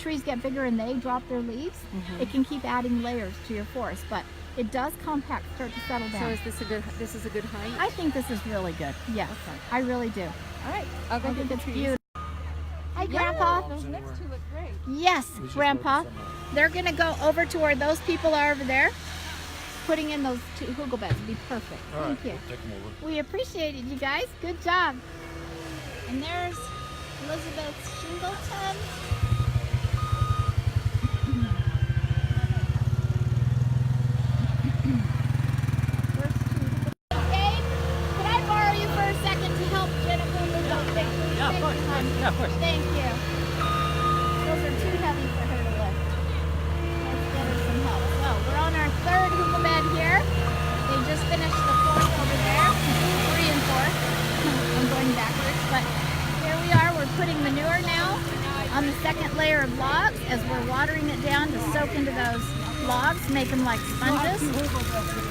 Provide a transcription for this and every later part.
trees get bigger and they drop their leaves, it can keep adding layers to your forest. But it does compact, start to settle down. So is this a good height? I think this is really good. Yes, Okay. I really do. All right, I'll go I get think the it's trees. beautiful. Hi, Grandpa. Those next two look great. Yes, Grandpa. They're gonna go over to where those people are over there, putting in those 2 hugel beds. It'd be perfect. Thank you. Take them over. We appreciate it, you guys. Good job. And there's Elizabeth Shingleton. Gabe, could I borrow you for a second to help Jennifer move those pictures? Yeah, of course. Yeah, of course. Thank you. Those are too heavy for her to lift. Let's get her some help. So we're on our 3rd hugel bed here. They just finished the 4th over there. 3 and 4. I'm going backwards, but here we are. We're putting manure now on the 2nd layer of logs as we're watering it down to soak into those logs, make them like sponges.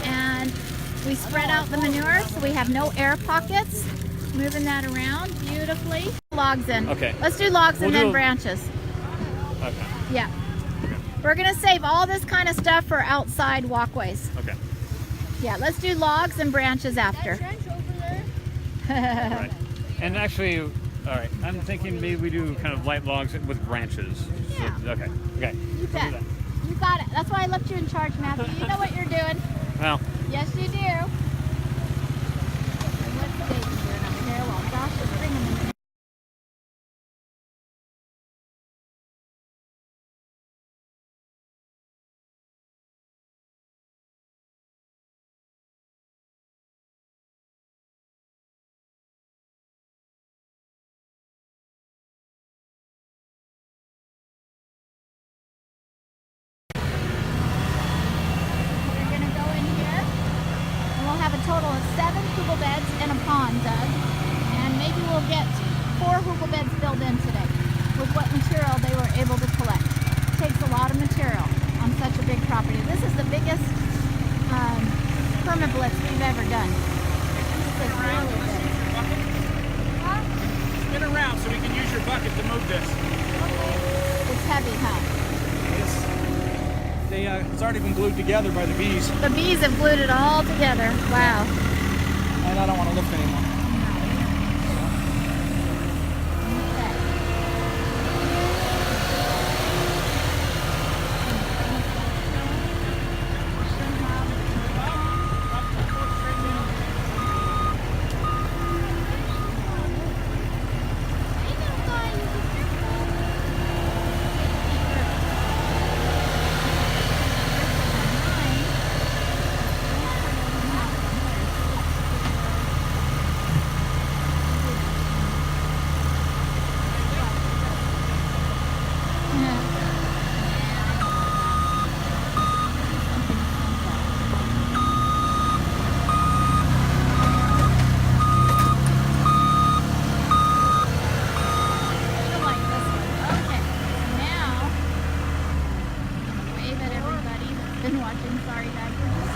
And we spread out the manure so we have no air pockets. Moving that around beautifully. Logs in. Okay. Let's do logs and We'll then do- branches. Okay. Yeah. We're gonna save all this kind of stuff for outside walkways. Okay. Yeah, let's do logs and branches after. All right. And actually, all right. I'm thinking maybe we do kind of light logs with branches. Yeah. So, okay. Okay. You We'll do bet. that. You got it. That's why I left you in charge, Matthew. You know what you're doing. Well. Yes, you do. And what's David doing over here while Josh is bringing them in? We're going to go in here, and we'll have a total of 7 hugel beds and a pond dug. And maybe we'll get 4 hugel beds filled in today with what material they were able to collect. It takes a lot of material on such a big property. This is the biggest perma blitz we've ever done. This is really big. Spin around so we can use your bucket to move this. It's heavy, huh? It's already been glued together by the bees, The bees have glued it all together. Wow. and I don't want to lift anymore. Okay. Been watching, sorry guys.